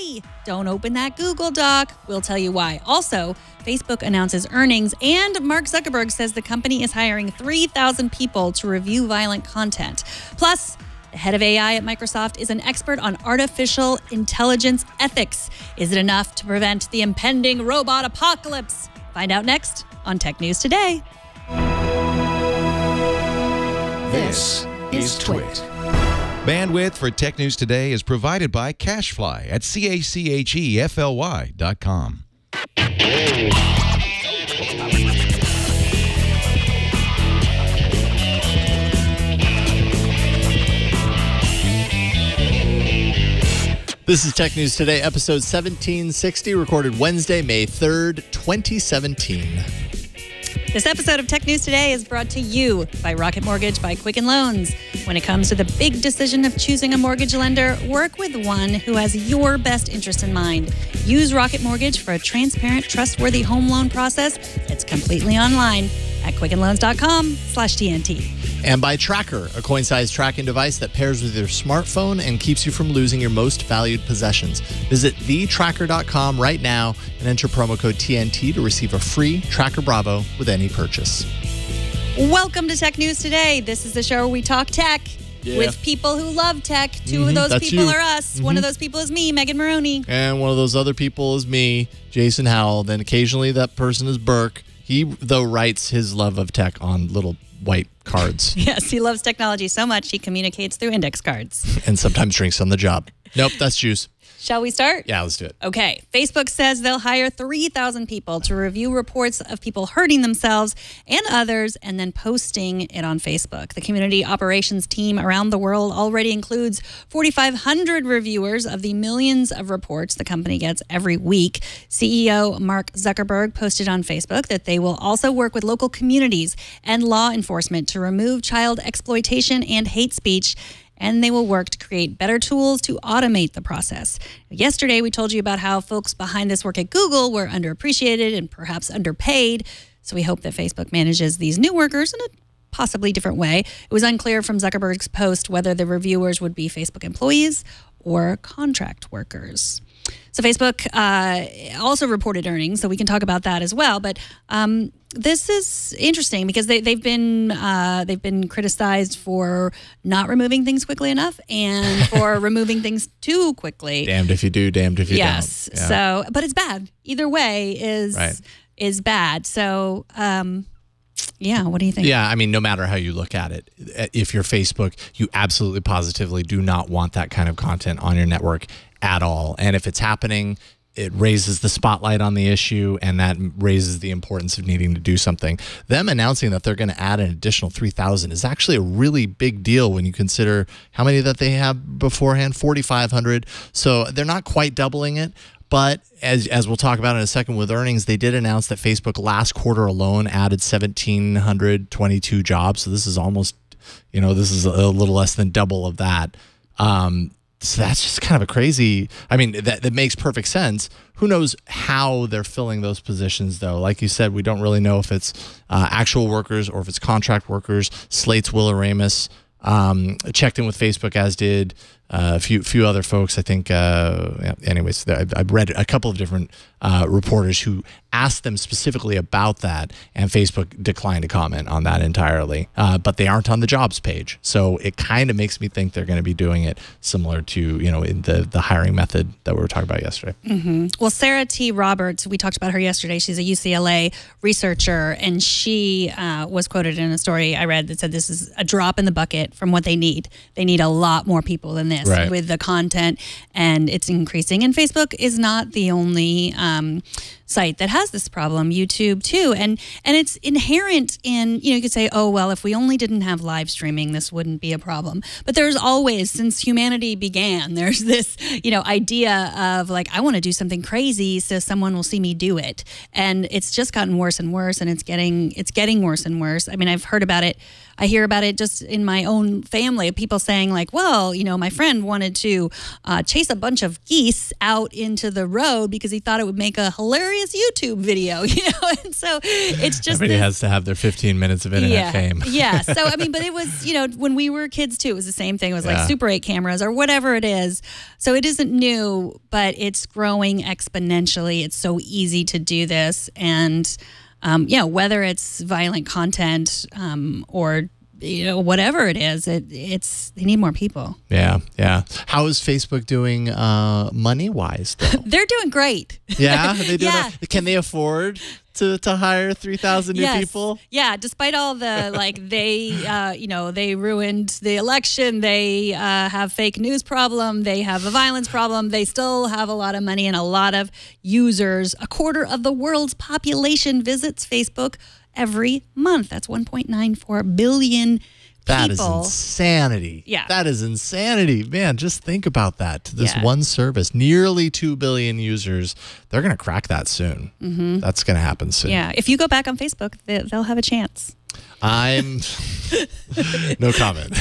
Hey, don't open that Google Doc. We'll tell you why. Also, Facebook announces earnings, and Mark Zuckerberg says the company is hiring 3,000 people to review violent content. Plus, the head of AI at Microsoft is an expert on artificial intelligence ethics. Is it enough to prevent the impending robot apocalypse? Find out next on Tech News Today. This is Twit. Bandwidth for Tech News Today is provided by CashFly at CACHEFLY.com. This is Tech News Today, episode 1760, recorded Wednesday, May 3rd, 2017. This episode of Tech News Today is brought to you by Rocket Mortgage by Quicken Loans. When it comes to the big decision of choosing a mortgage lender, work with one who has your best interest in mind. Use Rocket Mortgage for a transparent, trustworthy home loan process that's completely online at quickenloans.com/TNT. And by Tracker, a coin-sized tracking device that pairs with your smartphone and keeps you from losing your most valued possessions. Visit thetracker.com right now and enter promo code TNT to receive a free Tracker Bravo with any purchase. Welcome to Tech News Today. This is the show where we talk tech with people who love tech. Two of those people are us. One of those people is me, Megan Maroney. And one of those other people is me, Jason Howell. Then occasionally that person is Burke. He, though, writes his love of tech on little white cards. Yes, he loves technology so much he communicates through index cards. And sometimes drinks on the job. Nope, that's juice. Shall we start? Yeah, let's do it. Okay. Facebook says they'll hire 3,000 people to review reports of people hurting themselves and others and then posting it on Facebook. The community operations team around the world already includes 4,500 reviewers of the millions of reports the company gets every week. CEO Mark Zuckerberg posted on Facebook that they will also work with local communities and law enforcement to remove child exploitation and hate speech, and they will work to create better tools to automate the process. Yesterday, we told you about how folks behind this work at Google were underappreciated and perhaps underpaid. So we hope that Facebook manages these new workers in a possibly different way. It was unclear from Zuckerberg's post whether the reviewers would be Facebook employees or contract workers. So Facebook also reported earnings, so we can talk about that as well. But this is interesting because they've been criticized for not removing things quickly enough and for removing things too quickly. Damned if you do, damned if you don't. Yes. Yeah. So, but it's bad. Either way is bad. So, yeah, what do you think? Yeah, I mean, no matter how you look at it, if you're Facebook, you absolutely positively do not want that kind of content on your network at all. And if it's happening, it raises the spotlight on the issue, and that raises the importance of needing to do something. Them announcing that they're going to add an additional 3,000 is actually a really big deal when you consider how many that they have beforehand, 4,500. So they're not quite doubling it. But as we'll talk about in a second with earnings, they did announce that Facebook last quarter alone added 1,722 jobs. So this is almost, this is a little less than double of that. So that's just kind of a crazy, I mean, that makes perfect sense. Who knows how they're filling those positions, though? Like you said, we don't really know if it's actual workers or if it's contract workers. Slate's Willa Ramus checked in with Facebook, as did a few other folks. I think, anyways, I've read a couple of different reporters who asked them specifically about that, and Facebook declined to comment on that entirely. But they aren't on the jobs page, so it kind of makes me think they're going to be doing it similar to in the hiring method that we were talking about yesterday. Well, Sarah T. Roberts, we talked about her yesterday. She's a UCLA researcher, and she was quoted in a story I read that said this is a drop in the bucket from what they need. They need a lot more people than this with the content, and it's increasing. And Facebook is not the only site that has this problem. YouTube too, and it's inherent in, you could say, oh well, if we only didn't have live streaming, this wouldn't be a problem. But there's always, since humanity began, there's this idea of like, I want to do something crazy so someone will see me do it, and it's just gotten worse and worse, and it's getting worse and worse. I mean, I've heard about it. I hear about it just in my own family, people saying like, well, my friend wanted to chase a bunch of geese out into the road because he thought it would make a hilarious hilarious YouTube video, you know? And so it's just everybody has to have their 15 minutes of internet fame. Yeah. So, I mean, but it was, you know, when we were kids too, it was the same thing. It was like Super 8 cameras or whatever it is. So it isn't new, but it's growing exponentially. It's so easy to do this. And, yeah, whether it's violent content or, you know, whatever it is, it's they need more people. Yeah, yeah. How is Facebook doing money-wise, though? They're doing great. Yeah? They do Can they afford to hire 3,000 new people? Yeah, despite all the, like, they, you know, they ruined the election. They have fake news problem. They have a violence problem. They still have a lot of money and a lot of users. A quarter of the world's population visits Facebook every month. That's 1.94 billion people. That is insanity. Yeah. That is insanity. Man, just think about that. This one service, nearly 2 billion users. They're going to crack that soon. That's going to happen soon. Yeah. If you go back on Facebook, they'll have a chance. I'm no comment.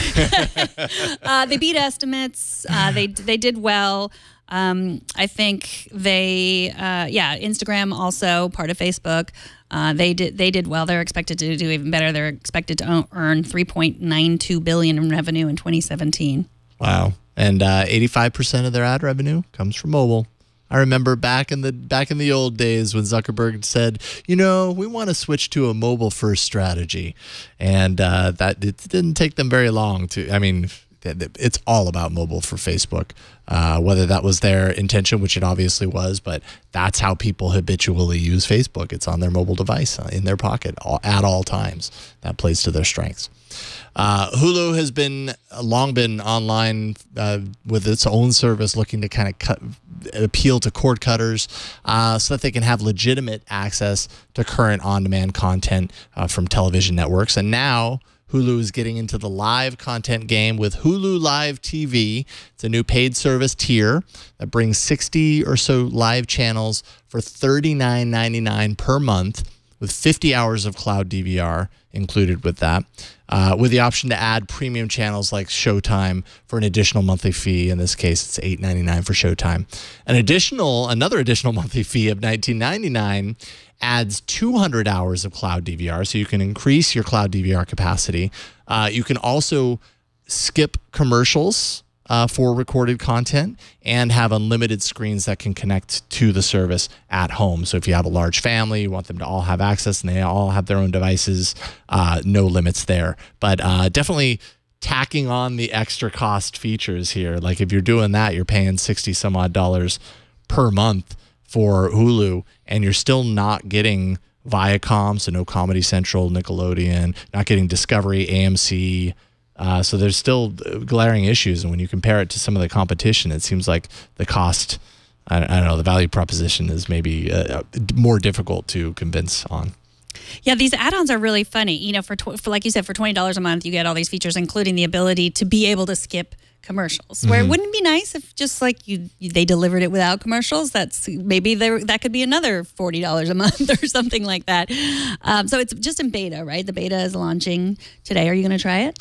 They beat estimates. They did well. I think they, Instagram also part of Facebook. They did well. They're expected to do even better. They're expected to earn $3.92 billion in revenue in 2017. Wow. And 85% of their ad revenue comes from mobile. I remember back in the old days when Zuckerberg said, you know, we want to switch to a mobile first strategy. And that it didn't take them very long to, I mean, it's all about mobile for Facebook, whether that was their intention, which it obviously was, but that's how people habitually use Facebook. It's on their mobile device, in their pocket, at all times. That plays to their strengths. Hulu has long been online with its own service, looking to kind of appeal to cord cutters so that they can have legitimate access to current on-demand content from television networks. And now Hulu is getting into the live content game with Hulu Live TV. It's a new paid service tier that brings 60 or so live channels for $39.99 per month, with 50 hours of cloud DVR included with that, with the option to add premium channels like Showtime for an additional monthly fee. In this case, it's $8.99 for Showtime. Another additional monthly fee of $19.99 adds 200 hours of cloud DVR, so you can increase your cloud DVR capacity. You can also skip commercials for recorded content and have unlimited screens that can connect to the service at home. So if you have a large family, you want them to all have access and they all have their own devices, no limits there. But definitely tacking on the extra cost features here. Like if you're doing that, you're paying $60 some odd per month for Hulu, and you're still not getting Viacom, so no Comedy Central, Nickelodeon, not getting Discovery, AMC. So there's still glaring issues, and when you compare it to some of the competition, it seems like the cost, I don't know, the value proposition is maybe more difficult to convince on. Yeah, these add-ons are really funny. You know, for like you said, for $20 a month, you get all these features, including the ability to be able to skip commercials. Where it wouldn't be nice if just like they delivered it without commercials. That's maybe that could be another $40 a month or something like that. So it's just in beta, right? The beta is launching today. Are you going to try it?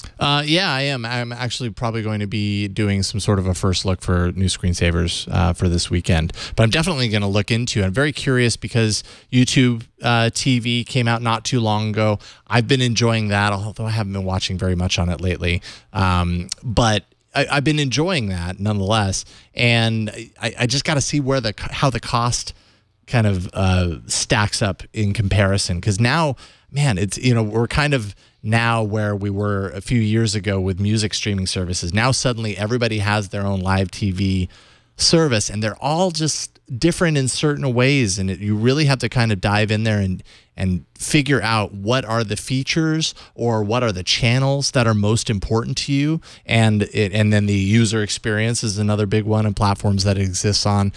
Yeah, I am. I'm actually probably going to be doing some sort of a first look for new screensavers for this weekend. But I'm definitely going to look into it. I'm very curious because YouTube TV came out not too long ago. I've been enjoying that, although I haven't been watching very much on it lately. But I've been enjoying that nonetheless, and I just got to see where how the cost kind of stacks up in comparison. Because now, man, it's, you know, we're kind of now where we were a few years ago with music streaming services. Now suddenly everybody has their own live TV service, and they're all just different in certain ways, and you really have to kind of dive in there and figure out what are the features or what are the channels that are most important to you, and then the user experience is another big one, and platforms that it exists on,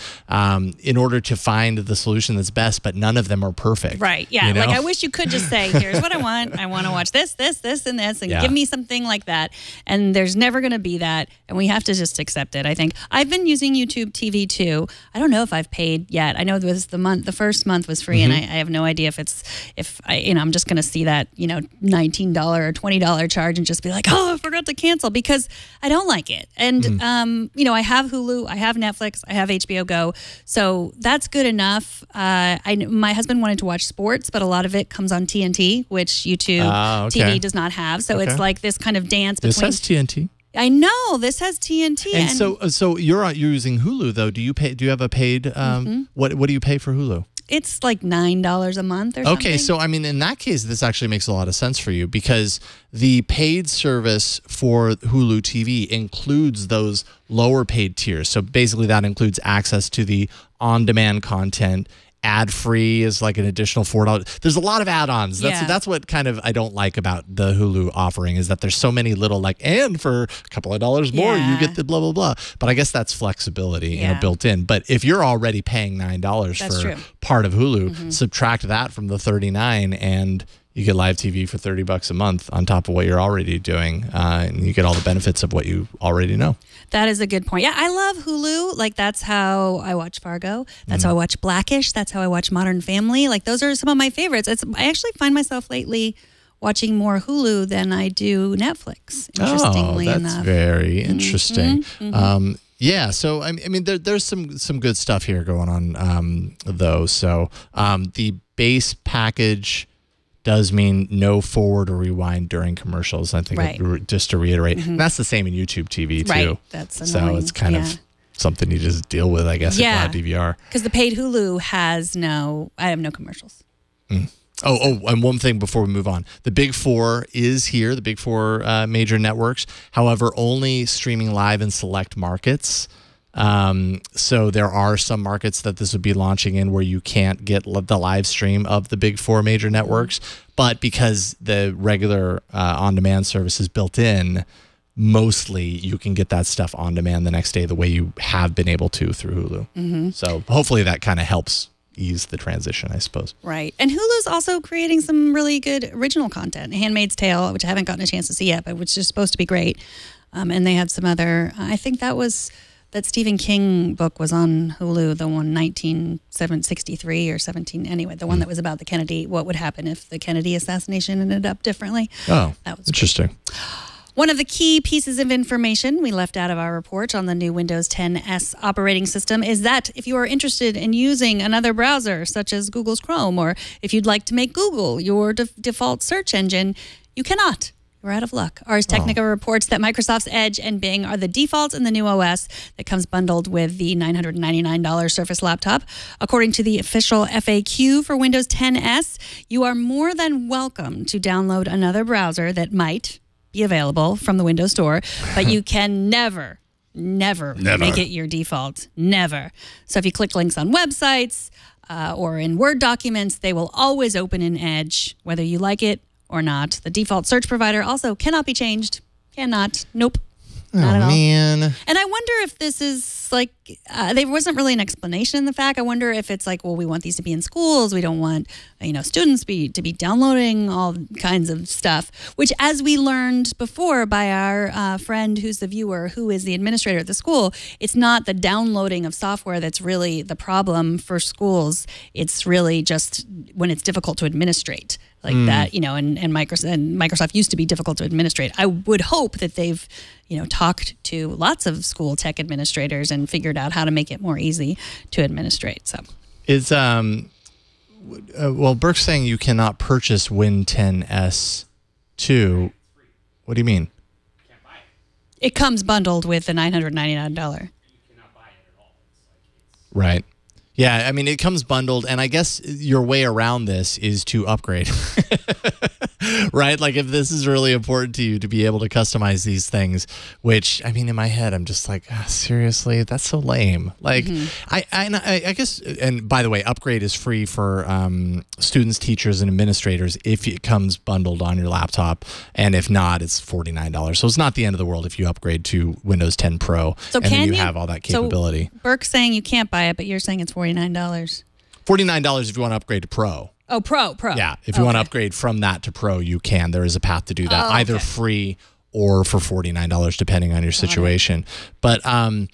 in order to find the solution that's best. But none of them are perfect. Right? Yeah. You know? Like I wish you could just say, "Here's what I want. I want to watch this, and this, and give me something like that." And there's never going to be that, and we have to just accept it. I think I've been using YouTube TV too. I don't know if I've paid yet. I know it was the first month was free, and I have no idea if it's if I'm just going to see that, $19 or $20 charge and just be like, oh, I forgot to cancel, because I don't like it. And, I have Hulu, I have Netflix, I have HBO Go. So that's good enough. My husband wanted to watch sports, but a lot of it comes on TNT, which YouTube TV does not have. So it's like this kind of dance between. This has TNT. I know this has TNT. And so you're using Hulu though. Do you have a paid? What do you pay for Hulu? It's like $9 a month or something. Okay, so I mean, in that case, this actually makes a lot of sense for you, because the paid service for Hulu TV includes those lower paid tiers. So basically, that includes access to the on-demand content. Ad-free is like an additional $4. There's a lot of add-ons. That's what kind of I don't like about the Hulu offering, is that there's so many little and for a couple of dollars more you get the blah blah blah. But I guess that's flexibility built in. But if you're already paying $9 for part of Hulu, subtract that from the $39 and you get live TV for $30 a month on top of what you're already doing, and you get all the benefits of what you already know. That is a good point. Yeah, I love Hulu. Like, that's how I watch Fargo. That's how I watch Blackish. That's how I watch Modern Family. Like, those are some of my favorites. I actually find myself lately watching more Hulu than I do Netflix, interestingly enough. That's very interesting. Yeah, so I mean, there's some good stuff here going on, though. So the base package does mean no forward or rewind during commercials. I think just to reiterate, and that's the same in YouTube TV too. Right, that's annoying. So it's kind of something you just deal with, I guess, if not DVR. Because the paid Hulu has I have no commercials. Oh, and one thing before we move on. The Big Four is here, the Big Four major networks. However, only streaming live in select markets. So there are some markets that this would be launching in where you can't get the live stream of the Big Four major networks. But because the regular on-demand service is built in, mostly you can get that stuff on demand the next day the way you have been able to through Hulu. So hopefully that kind of helps ease the transition, I suppose. Right. And Hulu's also creating some really good original content. Handmaid's Tale, which I haven't gotten a chance to see yet, but which is supposed to be great. And they have some other, I think that Stephen King book was on Hulu, the one 1963 or 17, anyway, the one that was about the Kennedy, what would happen if the Kennedy assassination ended up differently. Oh, that was interesting. Great. One of the key pieces of information we left out of our report on the new Windows 10s operating system is that if you are interested in using another browser, such as Google's Chrome, or if you'd like to make Google your default search engine, you cannot. We're out of luck. Ars Technica reports that Microsoft's Edge and Bing are the defaults in the new OS that comes bundled with the $999 Surface laptop. According to the official FAQ for Windows 10s, you are more than welcome to download another browser that might be available from the Windows Store, but you can never make it your default. Never. So if you click links on websites or in Word documents, they will always open in Edge, whether you like it or not. The default search provider also cannot be changed. Cannot. Nope. Not at all. Man. And I wonder if this is like, there wasn't really an explanation in the fact. I wonder if it's like, well, we want these to be in schools. We don't want, students to be downloading all kinds of stuff, which, as we learned before by our friend who's the viewer, who is the administrator at the school, it's not the downloading of software that's really the problem for schools. It's really just when it's difficult to administrate. Like that, and Microsoft used to be difficult to administrate. I would hope that they've, talked to lots of school tech administrators and figured out how to make it more easy to administrate. So, is Burke's saying you cannot purchase Win 10s 2. What do you mean? You can't buy it. It comes bundled with the $999. You cannot buy it at all. Right. Yeah, I mean, it comes bundled, and I guess your way around this is to upgrade, right? Like, if this is really important to you to be able to customize these things, which, I mean, in my head, I'm just like, seriously, that's so lame. Like, I guess, and by the way, upgrade is free for students, teachers, and administrators if it comes bundled on your laptop, and if not, it's $49. So it's not the end of the world if you upgrade to Windows 10 Pro, and then you have all that capability. So Burke's saying you can't buy it, but you're saying it's $49. $49 if you want to upgrade to Pro. Oh, Pro. Yeah, if you want to upgrade from that to Pro, you can. There is a path to do that, either free or for $49, depending on your situation. But I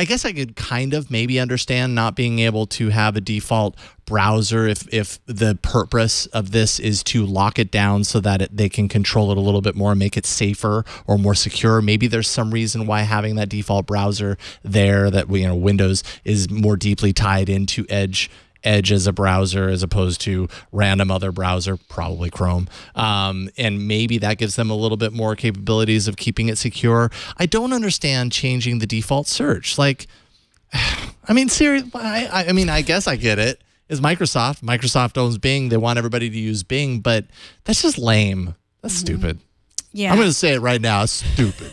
guess I could kind of maybe understand not being able to have a default browser if the purpose of this is to lock it down so that they can control it a little bit more and make it safer or more secure. Maybe there's some reason why having that default browser there, that Windows is more deeply tied into Edge as a browser as opposed to random other browser, probably Chrome. And maybe that gives them a little bit more capabilities of keeping it secure. I don't understand changing the default search. Like, I mean, seriously, I mean, I guess I get it. Is Microsoft. Microsoft owns Bing. They want everybody to use Bing, but that's just lame. That's stupid. Yeah. I'm going to say it right now. It's stupid.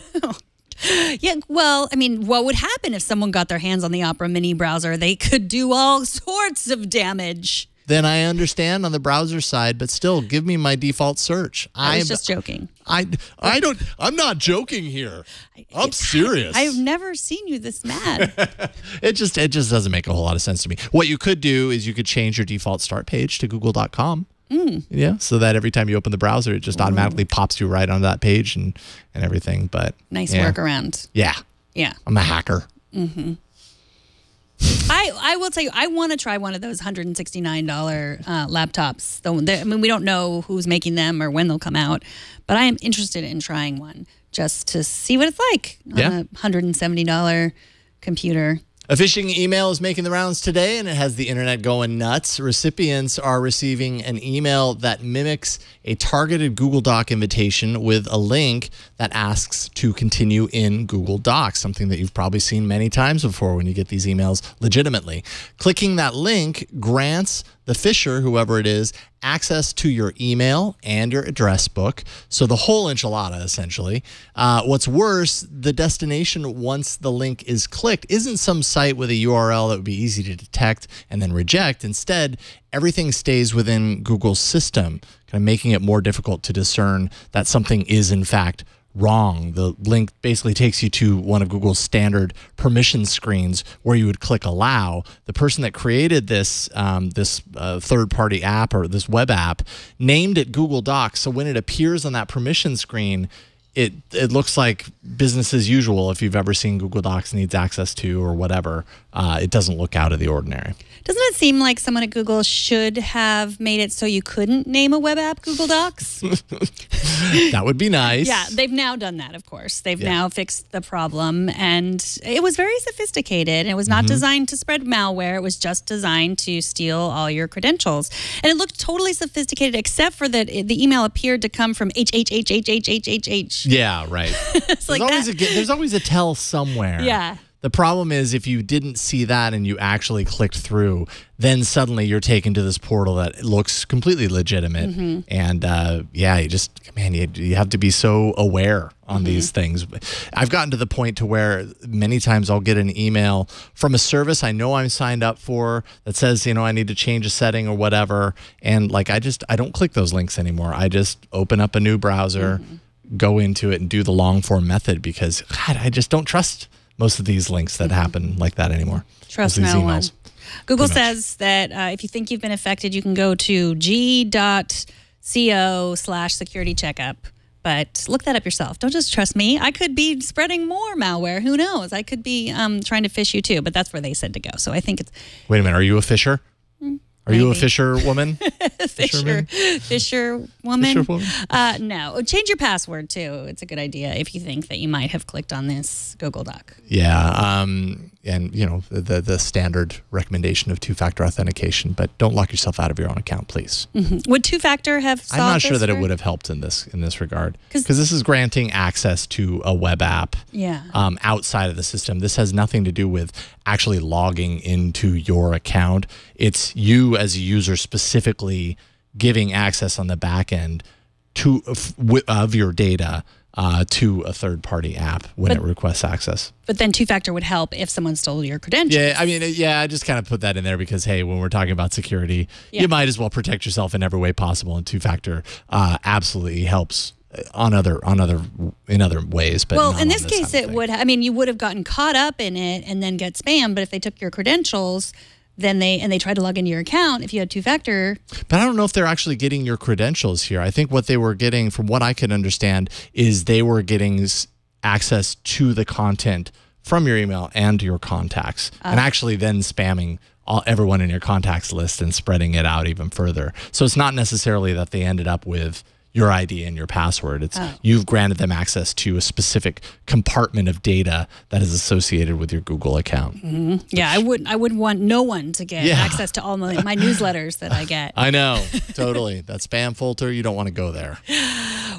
Yeah, well, I mean, what would happen if someone got their hands on the Opera Mini browser? They could do all sorts of damage. Then I understand on the browser side, but still, give me my default search. I was just joking. I'm not joking here. I'm serious. I've never seen you this mad. It just doesn't make a whole lot of sense to me. What you could do is you could change your default start page to google.com. Yeah, so that every time you open the browser, it just automatically pops you right on that page and everything. But nice workaround. Yeah. Yeah. I'm a hacker. I will tell you, I want to try one of those $169 laptops. I mean, we don't know who's making them or when they'll come out, but I am interested in trying one just to see what it's like on a $170 computer. A phishing email is making the rounds today, and it has the internet going nuts. Recipients are receiving an email that mimics a targeted Google Doc invitation with a link that asks to continue in Google Docs, something that you've probably seen many times before when you get these emails legitimately. Clicking that link grants the phisher, whoever it is, access to your email and your address book. So the whole enchilada, essentially. What's worse, the destination, once the link is clicked, isn't some site with a URL that would be easy to detect and then reject. Instead, everything stays within Google's system, kind of making it more difficult to discern that something is, in fact, wrong. The link basically takes you to one of Google's standard permission screens where you would click allow. The person that created this third-party app or this web app named it Google Docs. So when it appears on that permission screen, it looks like business as usual. If you've ever seen Google Docs needs access to or whatever, it doesn't look out of the ordinary. Doesn't it seem like someone at Google should have made it so you couldn't name a web app Google Docs? That would be nice. Yeah, they've now done that, of course. They've now fixed the problem, and it was very sophisticated. It was not designed to spread malware. It was just designed to steal all your credentials. And it looked totally sophisticated, except for that the email appeared to come from HHHHHHHH. Yeah, right. There's always a tell somewhere. Yeah. The problem is if you didn't see that and you actually clicked through, then suddenly you're taken to this portal that looks completely legitimate. And you have to be so aware on these things. I've gotten to the point to where many times I'll get an email from a service I know I'm signed up for that says, I need to change a setting or whatever. And like, I don't click those links anymore. I just open up a new browser, go into it and do the long form method because God, I just don't trust most of these links that happen like that anymore. Trust no one. Google says that if you think you've been affected, you can go to g.co/security checkup. But look that up yourself. Don't just trust me. I could be spreading more malware. Who knows? I could be trying to phish you too. But that's where they said to go. So I think it's... Wait a minute. Are you a phisher? Are you a Phisherwoman? Phisherwoman? Phisherwoman? No. Change your password, too. It's a good idea if you think that you might have clicked on this Google Doc. Yeah. And, the standard recommendation of two-factor authentication, but don't lock yourself out of your own account, please. Would two-factor have solved I'm not sure that for? it would have helped in this regard. Because this is granting access to a web app outside of the system. This has nothing to do with actually logging into your account. It's you as a user specifically giving access on the back end of your data to a third-party app when it requests access. But then two-factor would help if someone stole your credentials. Yeah, I mean, I just kind of put that in there because, hey, when we're talking about security, you might as well protect yourself in every way possible, and two-factor absolutely helps in other ways. But well, in this case, it would. I mean, you would have gotten caught up in it and then get spammed. But if they took your credentials, then they try to log into your account, if you had two-factor. But I don't know if they're actually getting your credentials here. I think what they were getting, from what I could understand, is they were getting access to the content from your email and your contacts, and actually then spamming everyone in your contacts list and spreading it out even further. So it's not necessarily that they ended up with your ID and your password. It's you've granted them access to a specific compartment of data that is associated with your Google account. Yeah, I wouldn't want no one to get access to all my newsletters that I get. I know, totally. That spam filter, you don't want to go there.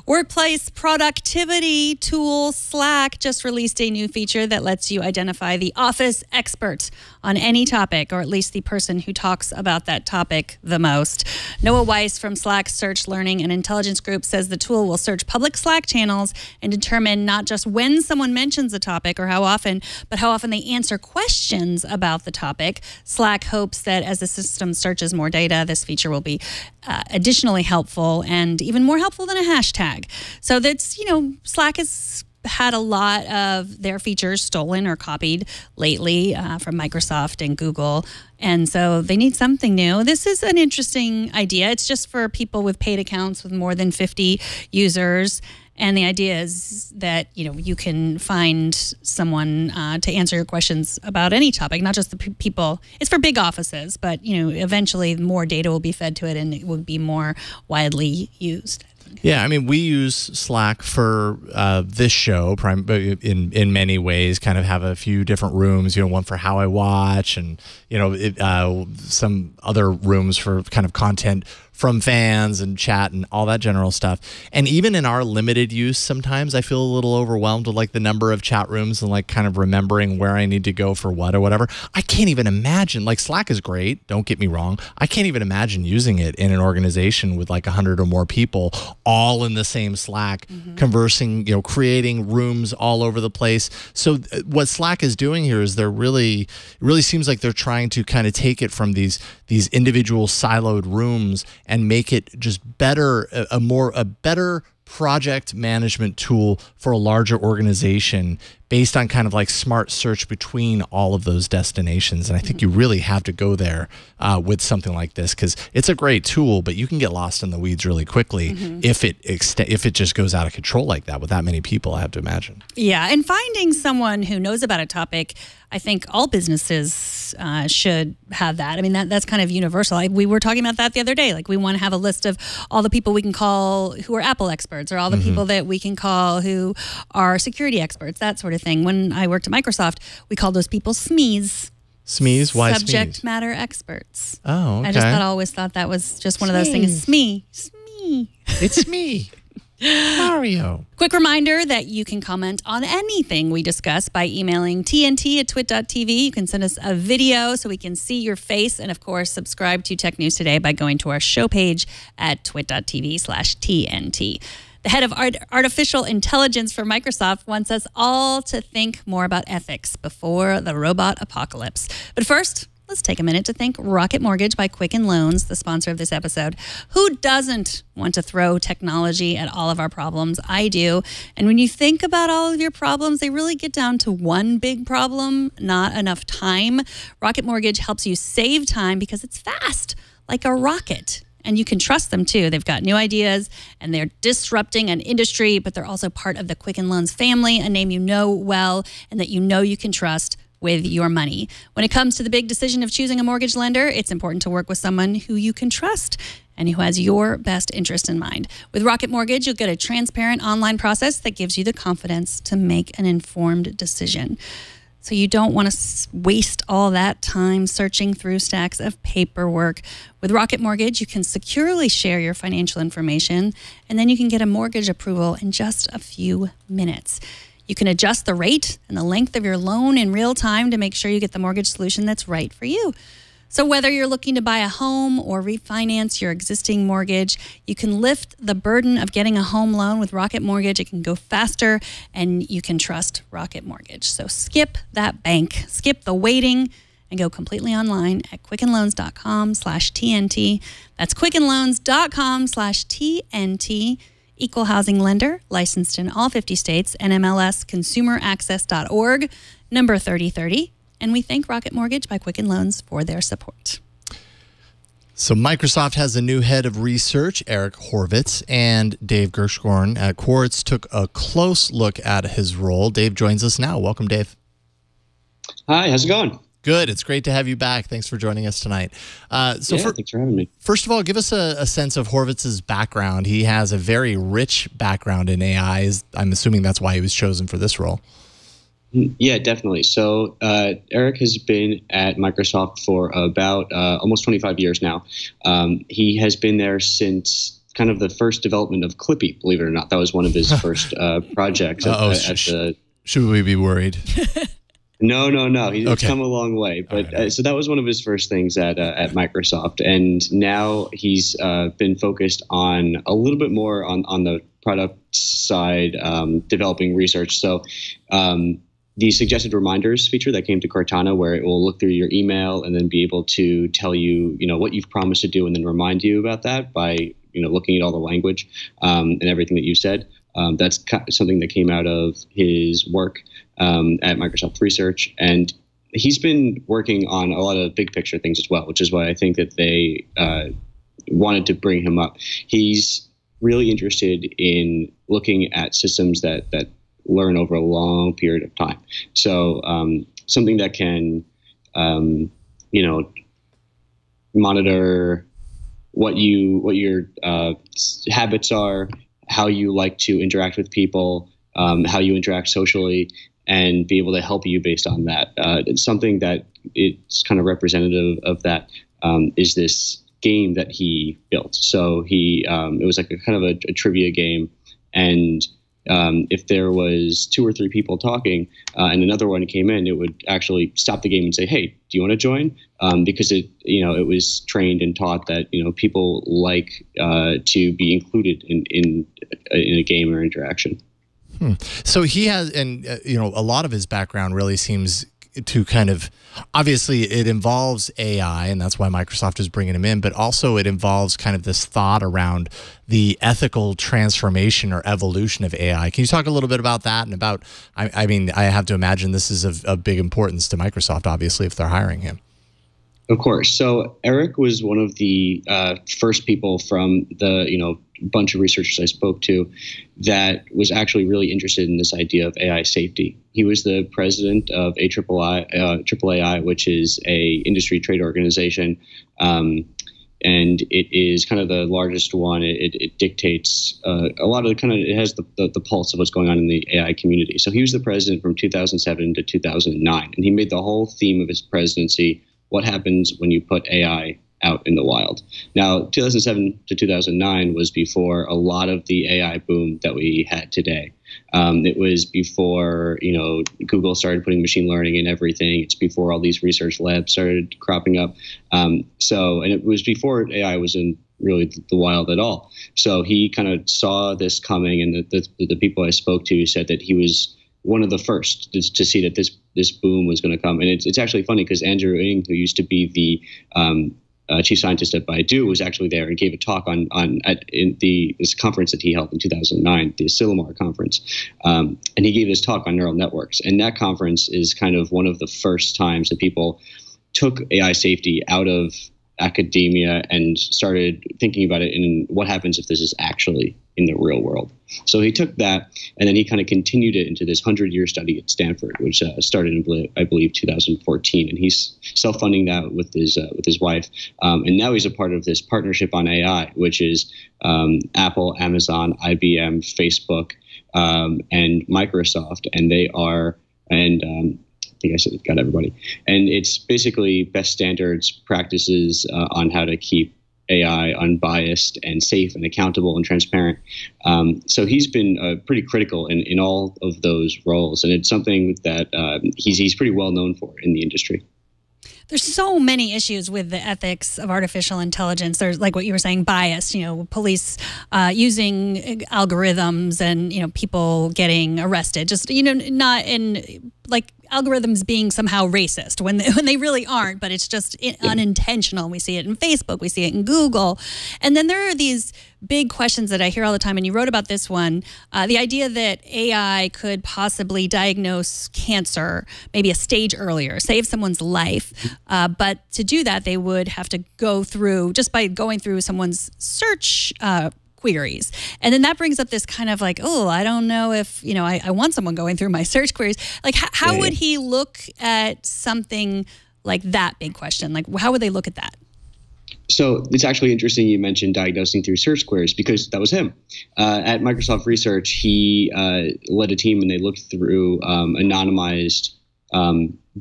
Workplace productivity tool Slack just released a new feature that lets you identify the office expert on any topic, or at least the person who talks about that topic the most. Noah Weiss from Slack's Search, Learning, and Intelligence Group says the tool will search public Slack channels and determine not just when someone mentions a topic or how often, but how often they answer questions about the topic. Slack hopes that as the system searches more data, this feature will be additionally helpful, and even more helpful than a hashtag. So that's, Slack has had a lot of their features stolen or copied lately from Microsoft and Google. And so they need something new. This is an interesting idea. It's just for people with paid accounts with more than 50 users. And the idea is that, you can find someone to answer your questions about any topic, not just the people. It's for big offices, but, eventually more data will be fed to it and it will be more widely used. Yeah, I mean, we use Slack for this show in many ways, kind of have a few different rooms, one for how I watch and, some other rooms for kind of content from fans and chat and all that general stuff. And even in our limited use, sometimes I feel a little overwhelmed with like the number of chat rooms and like kind of remembering where I need to go for what or whatever. I can't even imagine, like Slack is great, don't get me wrong. I can't even imagine using it in an organization with like 100 or more people all in the same Slack, conversing, creating rooms all over the place. So what Slack is doing here is it really seems like they're trying to kind of take it from these individual siloed rooms and make it just better, a better project management tool for a larger organization based on kind of like smart search between all of those destinations. And I think you really have to go there with something like this, because it's a great tool, but you can get lost in the weeds really quickly if it just goes out of control like that with that many people, I have to imagine. Yeah, and finding someone who knows about a topic, I think all businesses should have that. I mean, that's kind of universal. We were talking about that the other day. Like, we want to have a list of all the people we can call who are Apple experts, or all the people that we can call who are security experts, that sort of thing. When I worked at Microsoft, we called those people SMEs. SMEs? Why Subject SMEs? matter experts. Oh, okay. I always thought that was just one of those things. SME. It's me. Mario. Quick reminder that you can comment on anything we discuss by emailing tnt@twit.tv. You can send us a video so we can see your face. And of course, subscribe to Tech News Today by going to our show page at twit.tv/TNT. The head of artificial intelligence for Microsoft wants us all to think more about ethics before the robot apocalypse. But first, let's take a minute to thank Rocket Mortgage by Quicken Loans, the sponsor of this episode. Who doesn't want to throw technology at all of our problems? I do. And when you think about all of your problems, they really get down to one big problem: not enough time. Rocket Mortgage helps you save time because it's fast, like a rocket. And you can trust them, too. They've got new ideas, and they're disrupting an industry, but they're also part of the Quicken Loans family, a name you know well and that you can trust with your money. When it comes to the big decision of choosing a mortgage lender, it's important to work with someone who you can trust and who has your best interest in mind. With Rocket Mortgage, you'll get a transparent online process that gives you the confidence to make an informed decision. So you don't want to waste all that time searching through stacks of paperwork. With Rocket Mortgage, you can securely share your financial information, and then you can get a mortgage approval in just a few minutes. You can adjust the rate and the length of your loan in real time to make sure you get the mortgage solution that's right for you. So whether you're looking to buy a home or refinance your existing mortgage, you can lift the burden of getting a home loan with Rocket Mortgage. It can go faster, and you can trust Rocket Mortgage. So skip that bank, skip the waiting, and go completely online at quickenloans.com/TNT. That's quickenloans.com/TNT. Equal housing lender, licensed in all 50 states, NMLS consumeraccess.org, number 3030. And we thank Rocket Mortgage by Quicken Loans for their support. So Microsoft has a new head of research, Eric Horvitz, and Dave Gershgorn at Quartz took a close look at his role. Dave joins us now. Welcome, Dave. Hi, how's it going? Good. It's great to have you back. Thanks for joining us tonight. Thanks for having me. First of all, give us a sense of Horvitz's background. He has a very rich background in AI. I'm assuming that's why he was chosen for this role. Yeah, definitely. So Eric has been at Microsoft for about almost 25 years now. He has been there since kind of the first development of Clippy, believe it or not. That was one of his first projects. Should we be worried? No. He's come a long way. But so that was one of his first things at Microsoft. And now he's been focused on a little bit more on the product side, developing research. So the suggested reminders feature that came to Cortana, where it will look through your email and then be able to tell you, what you've promised to do and then remind you about that by, looking at all the language and everything that you said. That's something that came out of his work at Microsoft Research. And he's been working on a lot of big picture things as well, which is why I think that they wanted to bring him up. He's really interested in looking at systems that learn over a long period of time. So something that can, monitor what your habits are, how you like to interact with people, how you interact socially, and be able to help you based on that. It's something that it's kind of representative of that is this game that he built. So it was like a kind of a trivia game, and if there was 2 or 3 people talking and another one came in, it would actually stop the game and say, "Hey, do you want to join?" Because it was trained and taught that people like to be included in a game or interaction. So he has, and a lot of his background really seems to kind of, obviously it involves AI, and that's why Microsoft is bringing him in, but also it involves kind of this thought around the ethical transformation or evolution of AI. Can you talk a little bit about that and about, I mean, I have to imagine this is of big importance to Microsoft, obviously, if they're hiring him. Of course. So Eric was one of the first people from the bunch of researchers I spoke to that was actually really interested in this idea of AI safety. He was the president of AAAI, which is a industry trade organization, and it is kind of the largest one. It dictates a lot of it has the pulse of what's going on in the AI community. So he was the president from 2007 to 2009, and he made the whole theme of his presidency what happens when you put AI out in the wild. Now, 2007 to 2009 was before a lot of the AI boom that we had today. It was before, Google started putting machine learning in everything. It's before all these research labs started cropping up. And it was before AI was in really the wild at all. So he kind of saw this coming, and the people I spoke to said that he was one of the first to see that this boom was going to come. And it's actually funny because Andrew Ng, who used to be the chief scientist at Baidu, was actually there and gave a talk in this conference that he held in 2009, the Asilomar conference. And he gave this talk on neural networks. And that conference is kind of one of the first times that people took AI safety out of academia and started thinking about it in what happens if this is actually in the real world. So he took that and then he kind of continued it into this 100-year study at Stanford, which started in, I believe, 2014. And he's self-funding that with his wife. And now he's a part of this partnership on AI, which is Apple, Amazon, IBM, Facebook, and Microsoft. And they are, I think I said got everybody. And it's basically best standards practices on how to keep AI unbiased and safe and accountable and transparent. So he's been pretty critical in all of those roles. And it's something that he's pretty well known for in the industry. There's so many issues with the ethics of artificial intelligence. There's, like what you were saying, bias, police using algorithms and, people getting arrested, just, not in like algorithms being somehow racist when they really aren't, but it's just unintentional. We see it in Facebook, we see it in Google. And then there are these big questions that I hear all the time, and you wrote about this one, the idea that AI could possibly diagnose cancer maybe a stage earlier, save someone's life. But to do that, they would have to go through, just by going through someone's search queries. And then that brings up this kind of like, oh, I don't know if, I want someone going through my search queries. Like, how would he look at something like that big question? Like, how would they look at that? So it's actually interesting you mentioned diagnosing through search queries, because that was him. At Microsoft Research, he led a team and they looked through anonymized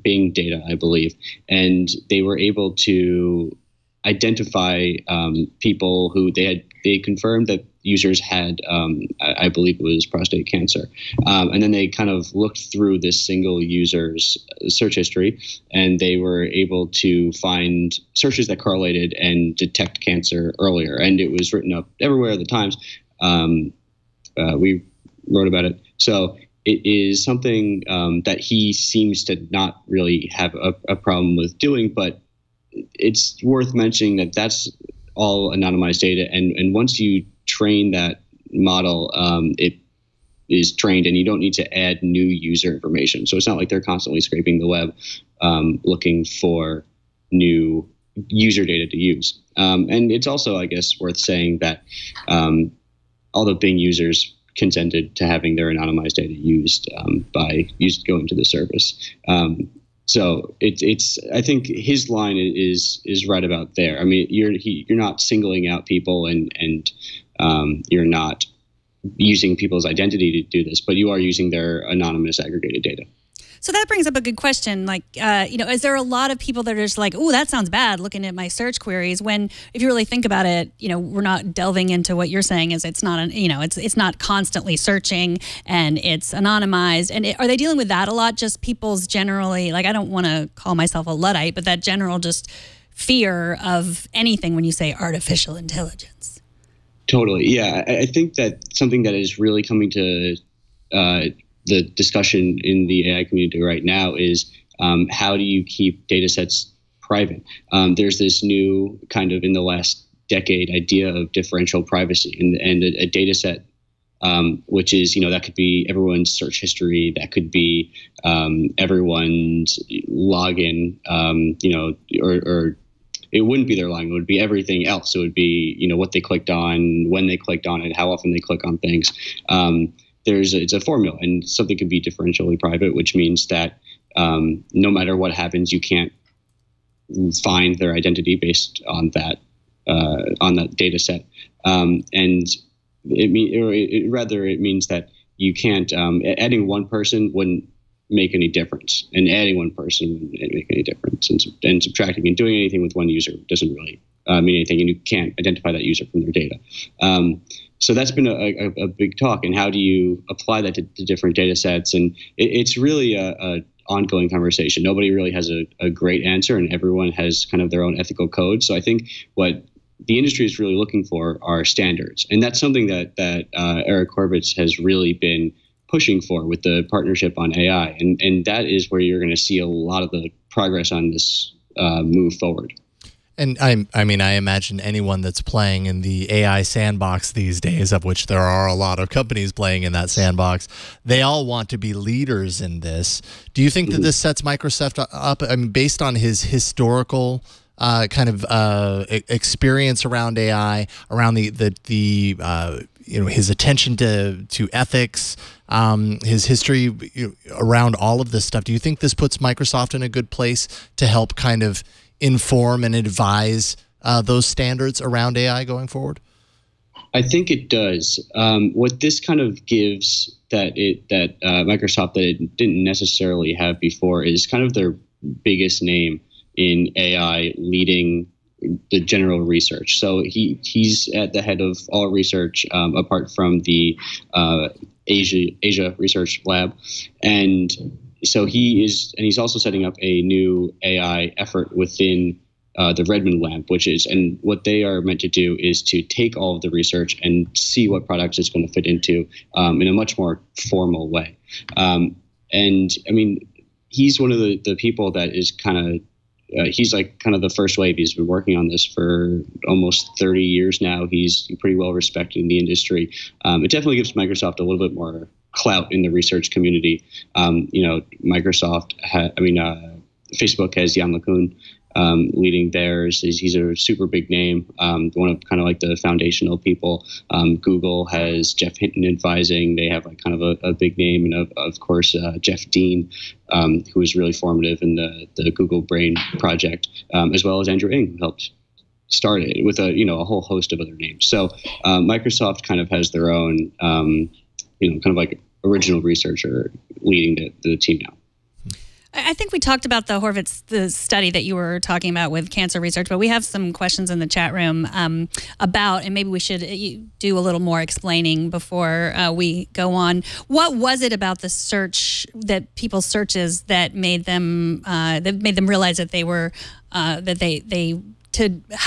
Bing data, I believe, and they were able to identify people who they confirmed that users had, I believe it was prostate cancer. And then they kind of looked through this single user's search history, and they were able to find searches that correlated and detect cancer earlier. And it was written up everywhere at the Times. We wrote about it. So it is something that he seems to not really have a problem with doing, but it's worth mentioning that that's all anonymized data. And once you train that model, it is trained, and you don't need to add new user information. So it's not like they're constantly scraping the web looking for new user data to use. And it's also, I guess, worth saying that although Bing users consented to having their anonymized data used by going to the service. So it's I think his line is right about there. I mean, you're not singling out people, and you're not using people's identity to do this, but you are using their anonymous aggregated data. So that brings up a good question. Like, is there a lot of people that are just like, oh, that sounds bad, looking at my search queries, when if you really think about it, we're not delving into what you're saying is it's not, it's not constantly searching, and it's anonymized. And are they dealing with that a lot? Just people's generally, like, I don't want to call myself a Luddite, but that general just fear of anything when you say artificial intelligence. Totally. Yeah. I think that something that is really coming to the discussion in the AI community right now is how do you keep data sets private? There's this new kind of, in the last decade, idea of differential privacy, and a data set, which is, that could be everyone's search history, that could be everyone's login, or it wouldn't be their login, it would be everything else. It would be, what they clicked on, when they clicked on it, how often they click on things. It's a formula, and something can be differentially private, which means that no matter what happens, you can't find their identity based on that data set. And it means that you can't adding one person wouldn't make any difference, and adding one person wouldn't make any difference, and subtracting and doing anything with one user doesn't really mean anything, and you can't identify that user from their data. So that's been a big talk, and how do you apply that to different data sets? And it's really a ongoing conversation. Nobody really has a great answer, and everyone has kind of their own ethical code. So I think what the industry is really looking for are standards, and that's something that Eric Horvitz has really been pushing for with the partnership on AI, and that is where you're going to see a lot of the progress on this move forward. And I mean, I imagine anyone that's playing in the AI sandbox these days, of which there are a lot of companies playing in that sandbox, they all want to be leaders in this. Do you think that this sets Microsoft up? I mean, based on his historical kind of experience around AI, around his attention to ethics, his history around all of this stuff. Do you think this puts Microsoft in a good place to help kind of inform and advise those standards around AI going forward? I think it does. What this kind of gives that Microsoft that it didn't necessarily have before is kind of their biggest name in AI leading the general research. So he's at the head of all research apart from the Asia Research Lab, and so he's also setting up a new AI effort within the Redmond Lab, and what they are meant to do is to take all of the research and see what products it's going to fit into in a much more formal way. And I mean, he's one of the people that is kind of he's like kind of the first wave. He's been working on this for almost 30 years now. He's pretty well respected in the industry. It definitely gives Microsoft a little bit more clout in the research community. Microsoft, Facebook has Jan LeCun leading theirs. He's a super big name, one of kind of like the foundational people. Google has Jeff Hinton advising. They have like kind of a big name, and of course Jeff Dean, who was really formative in the Google Brain project, as well as Andrew Ng, who helped start it with a whole host of other names. So Microsoft kind of has their own kind of like original researcher leading the team now. I think we talked about the study that you were talking about with cancer research, but we have some questions in the chat room about, and maybe we should do a little more explaining before we go on. What was it about the search, that people's searches, that made them realize that they were how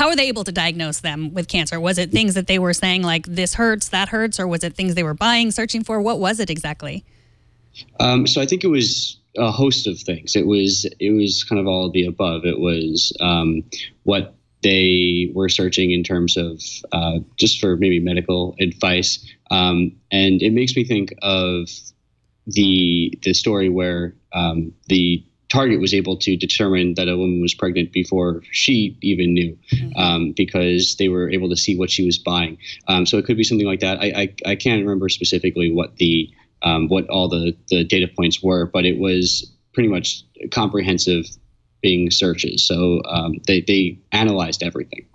are they able to diagnose them with cancer? Was it things that they were saying like this hurts, that hurts, or was it things they were buying, searching for? What was it exactly? So I think it was a host of things. It was kind of all of the above. It was what they were searching in terms of just for maybe medical advice, and it makes me think of the story where the target was able to determine that a woman was pregnant before she even knew, because they were able to see what she was buying. So it could be something like that. I can't remember specifically what all the data points were, but it was pretty much comprehensive Bing searches. So they analyzed everything.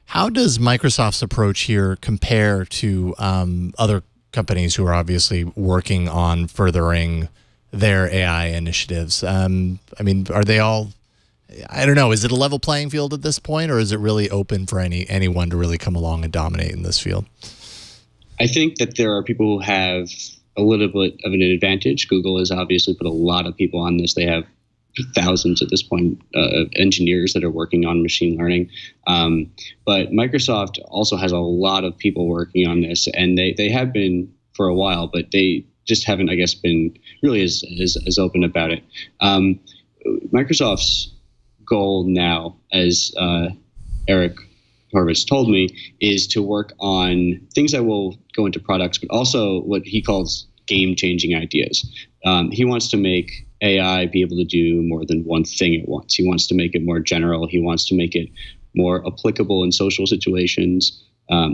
How does Microsoft's approach here compare to other companies who are obviously working on furthering their AI initiatives? I mean, are they all, I don't know, is it a level playing field at this point, or is it really open for anyone to really come along and dominate in this field? I think that there are people who have a little bit of an advantage. Google has obviously put a lot of people on this. They have thousands at this point of engineers that are working on machine learning. But Microsoft also has a lot of people working on this, and they have been for a while, but they just haven't, I guess, been really as open about it. Microsoft's goal now, as Eric Horvitz told me, is to work on things that will go into products, but also what he calls game-changing ideas. He wants to make AI be able to do more than one thing at once. He wants to make it more general. He wants to make it more applicable in social situations.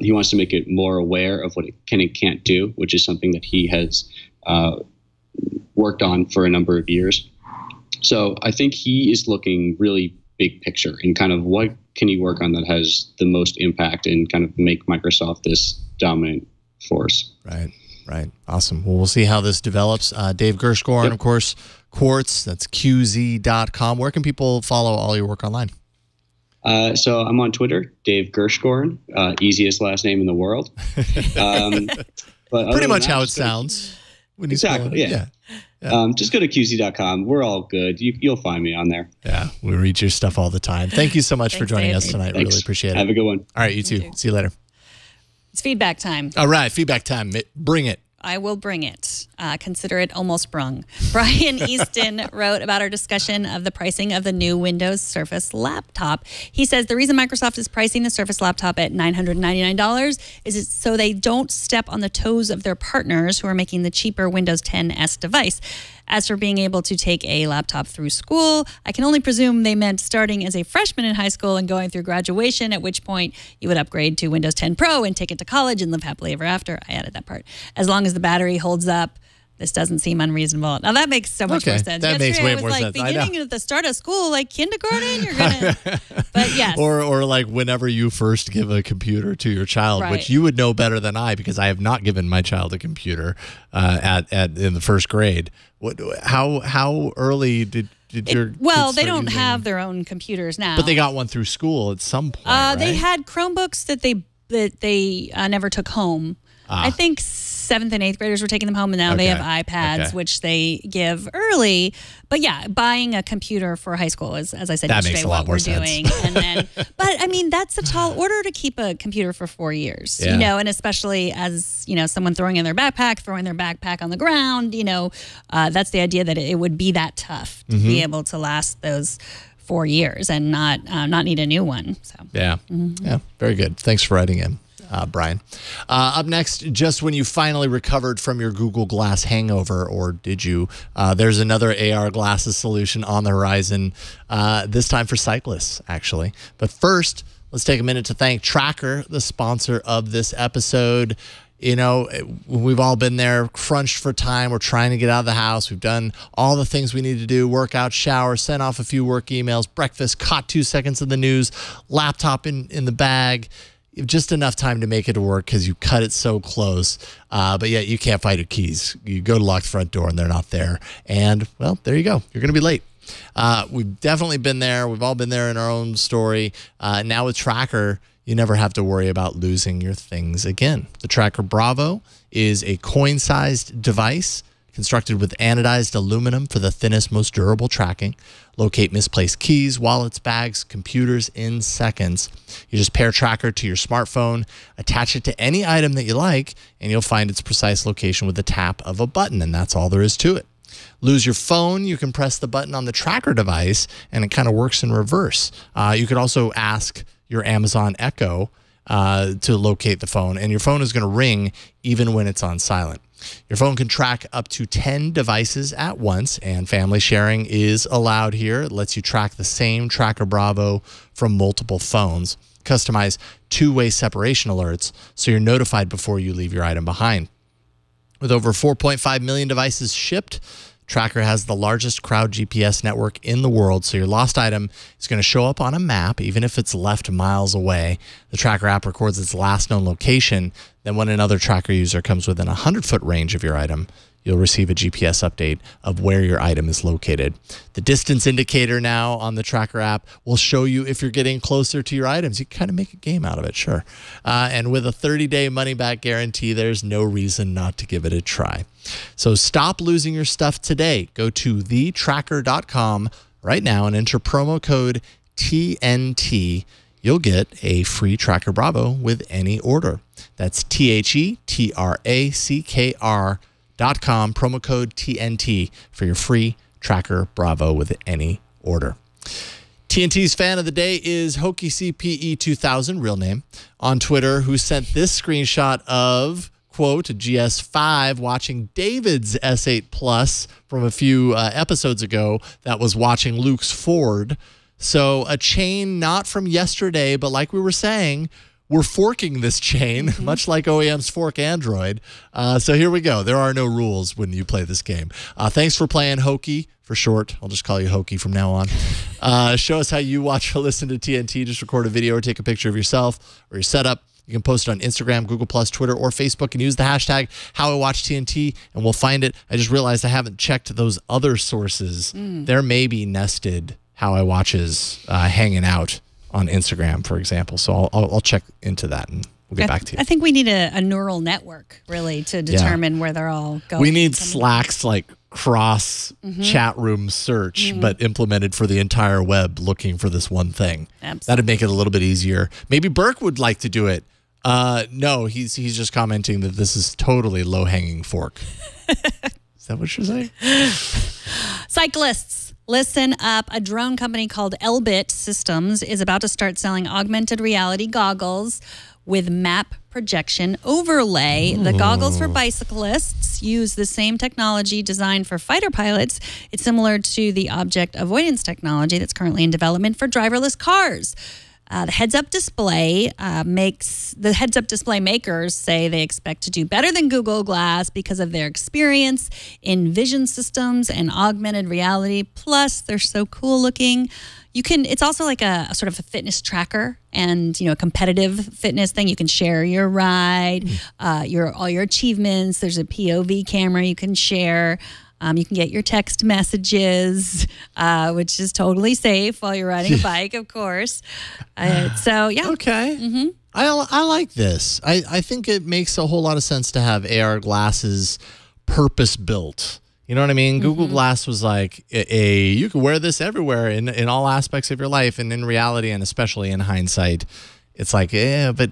He wants to make it more aware of what it can and can't do, which is something that he has worked on for a number of years. So I think he is looking really big picture and kind of what can he work on that has the most impact and kind of make Microsoft this dominant force. Right. Right. Awesome. Well, we'll see how this develops. Dave Gershgorn, of course, Quartz, that's QZ.com. Where can people follow all your work online? So I'm on Twitter, Dave Gershgorn, easiest last name in the world. But pretty much how it sounds. Exactly, yeah. Just go to QZ.com. We're all good. You'll find me on there. Yeah, we read your stuff all the time. Thank you so much for joining us tonight. Thanks. Really appreciate it. Have a good one. All right, you too. See you later. It's feedback time. All right, feedback time. Bring it. I will bring it. Consider it almost brung. Brian Easton wrote about our discussion of the pricing of the new Windows Surface laptop. He says the reason Microsoft is pricing the Surface laptop at $999 is so they don't step on the toes of their partners who are making the cheaper Windows 10S device. As for being able to take a laptop through school, I can only presume they meant starting as a freshman in high school and going through graduation, at which point you would upgrade to Windows 10 Pro and take it to college and live happily ever after. I added that part. As long as the battery holds up, this doesn't seem unreasonable. Now that makes so much more sense. That makes way more sense. Beginning at the start of school, like kindergarten, you're gonna. But yes. Or like whenever you first give a computer to your child, Right. which you would know better than I because I have not given my child a computer in the first grade. How early did your well, kids they start don't using- have their own computers now. But they got one through school at some point. Right? They had Chromebooks that they never took home. I think 7th and 8th graders were taking them home, and now they have iPads, which they give early. But yeah, buying a computer for high school is, as I said That yesterday, makes a what lot more we're sense. doing. And then, but I mean, that's a tall order to keep a computer for 4 years, Yeah. you know, and especially as, you know, someone throwing in their backpack, throwing their backpack on the ground, you know, that's the idea that it would be that tough to be able to last those 4 years and not need a new one. So Yeah. Yeah. Very good. Thanks for writing in, Brian. Up next, just when you finally recovered from your Google Glass hangover, or did you? There's another AR glasses solution on the horizon, this time for cyclists, actually. But first, let's take a minute to thank Tracker, the sponsor of this episode. You know, we've all been there, crunched for time. We're trying to get out of the house. We've done all the things we need to do, work out, shower, sent off a few work emails, breakfast, caught 2 seconds of the news, laptop in the bag. Just enough time to make it to work because you cut it so close. But yet you can't find your keys. You go to lock the front door and they're not there. And, well, there you go. You're going to be late. We've definitely been there. We've all been there in our own story. Now with Tracker, you never have to worry about losing your things again. The Tracker Bravo is a coin-sized device constructed with anodized aluminum for the thinnest, most durable tracking. Locate misplaced keys, wallets, bags, computers in seconds. You just pair Tracker to your smartphone, attach it to any item that you like, and you'll find its precise location with the tap of a button, and that's all there is to it. Lose your phone, you can press the button on the Tracker device, and it kind of works in reverse. You could also ask your Amazon Echo to locate the phone, and your phone is going to ring even when it's on silent. Your phone can track up to 10 devices at once, and family sharing is allowed here. It lets you track the same Tracker Bravo from multiple phones. Customize two-way separation alerts so you're notified before you leave your item behind. With over 4.5 million devices shipped, Tracker has the largest crowd GPS network in the world, so your lost item is going to show up on a map, even if it's left miles away. The Tracker app records its last known location. Then when another Tracker user comes within a 100-foot range of your item, you'll receive a GPS update of where your item is located. The distance indicator now on the Tracker app will show you if you're getting closer to your items. You can kind of make a game out of it, sure. And with a 30-day money-back guarantee, there's no reason not to give it a try. So stop losing your stuff today. Go to thetracker.com right now and enter promo code TNT. You'll get a free Tracker Bravo with any order. That's TheTracker.com, promo code TNT for your free Tracker Bravo with any order. TNT's fan of the day is Hokey CPE 2000, real name, on Twitter, who sent this screenshot of, quote, GS5 watching David's S8 Plus from a few episodes ago that was watching Luke's Ford. So a chain not from yesterday, but like we were saying, we're forking this chain, much like OEMs fork Android. So here we go. There are no rules when you play this game. Thanks for playing Hokey, for short. I'll just call you Hokey from now on. Show us how you watch or listen to TNT. Just record a video or take a picture of yourself or your setup. You can post it on Instagram, Google+, Twitter, or Facebook and use the hashtag HowIWatchTNT, and we'll find it. I just realized I haven't checked those other sources. There may be nested How I Watches hanging out on Instagram, for example. So I'll check into that and we'll get back to you. I think we need a neural network, really, to determine where they're all going. We need Slack's like cross chat room search, but implemented for the entire web looking for this one thing. Absolutely. That'd make it a little bit easier. Maybe Burke would like to do it. No, he's just commenting that this is totally low-hanging fork. Is that what you're saying? Cyclists, listen up. A drone company called Elbit Systems is about to start selling augmented reality goggles with map projection overlay. The goggles for bicyclists use the same technology designed for fighter pilots. It's similar to the object avoidance technology that's currently in development for driverless cars. The heads-up display makers say they expect to do better than Google Glass because of their experience in vision systems and augmented reality. Plus, they're so cool looking. It's also like a sort of a fitness tracker and, a competitive fitness thing. You can share your ride, all your achievements. There's a POV camera you can share. You can get your text messages, which is totally safe while you're riding a bike, of course. So, yeah. Okay. I like this. I think it makes a whole lot of sense to have AR glasses purpose-built. You know what I mean? Google Glass was like, you can wear this everywhere in all aspects of your life. And in reality, and especially in hindsight, it's like, but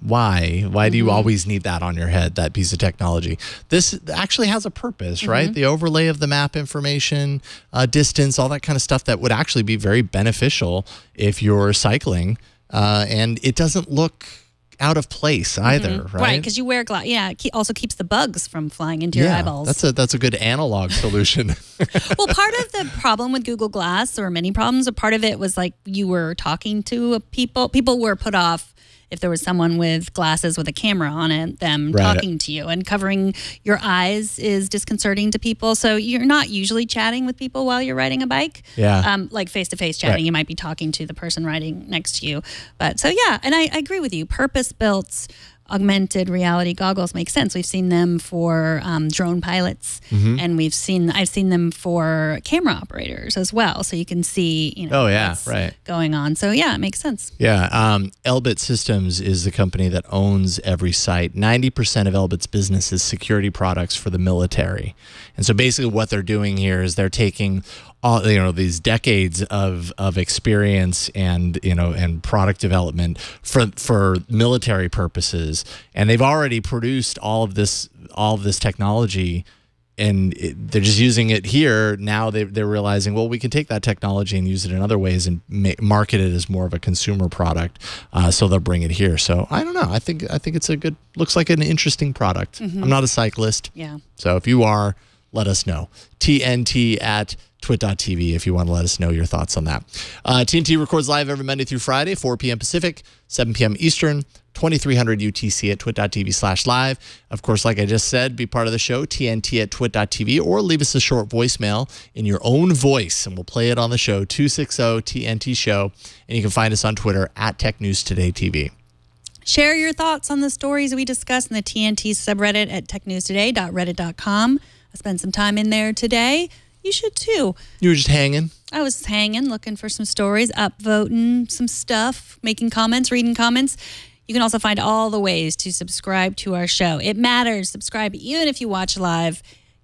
why? Why do you always need that on your head, that piece of technology? This actually has a purpose, right? The overlay of the map information, distance, all that kind of stuff that would actually be very beneficial if you're cycling. And it doesn't look out of place either, right? Right, because you wear glass. Yeah, it also keeps the bugs from flying into your eyeballs. That's a good analog solution. Well, part of the problem with Google Glass, or many problems, a part of it was like you were talking to people. People were put off if there was someone with glasses with a camera on it, them talking to you, and covering your eyes is disconcerting to people. So you're not usually chatting with people while you're riding a bike. Yeah. Like face-to-face chatting, you might be talking to the person riding next to you. But so, yeah, and I agree with you. Purpose-built augmented reality goggles make sense. We've seen them for drone pilots, and I've seen them for camera operators as well, so you can see what's going on. So yeah, it makes sense. Yeah, Elbit Systems is the company that owns every site. 90% of Elbit's business is security products for the military, and so basically what they're doing here is they're taking all these decades of experience and product development for military purposes, and they've already produced all of this technology, and they're just using it here. Now they're realizing, well, we can take that technology and use it in other ways and market it as more of a consumer product. So they'll bring it here. So I don't know. I think it's looks like an interesting product. I'm not a cyclist. Yeah. So if you are, let us know. TNT@twit.tv if you want to let us know your thoughts on that. TNT records live every Monday through Friday, 4 p.m. Pacific, 7 p.m. Eastern, 2300 UTC at twit.tv/live. Of course, like I just said, be part of the show, TNT@twit.tv, or leave us a short voicemail in your own voice, and we'll play it on the show, 260-TNT-SHOW. And you can find us on Twitter @TechNewsTodayTV. Share your thoughts on the stories we discussed in the TNT subreddit at technewstoday.reddit.com. I spent some time in there today. You should too. You were just hanging? I was hanging, looking for some stories, upvoting some stuff, making comments, reading comments. You can also find all the ways to subscribe to our show. It matters. Subscribe even if you watch live,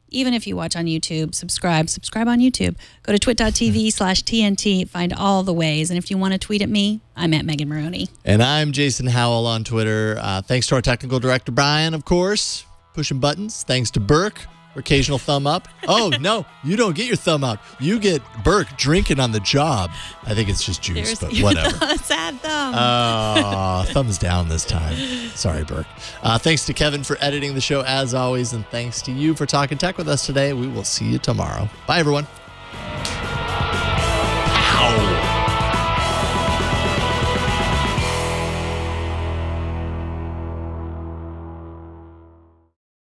even if you watch on YouTube. Subscribe on YouTube. Go to twit.tv/TNT. Find all the ways. And if you want to tweet at me, I'm at Megan Maroney. And I'm Jason Howell on Twitter. Thanks to our technical director, Brian, of course, pushing buttons. Thanks to Burke. Occasional thumb up. Oh, no, you don't get your thumb up. You get Burke drinking on the job. I think it's just juice, but whatever. Sad thumb. Thumbs down this time. Sorry, Burke. Thanks to Kevin for editing the show, as always, and thanks to you for talking tech with us today. We will see you tomorrow. Bye, everyone. Ow.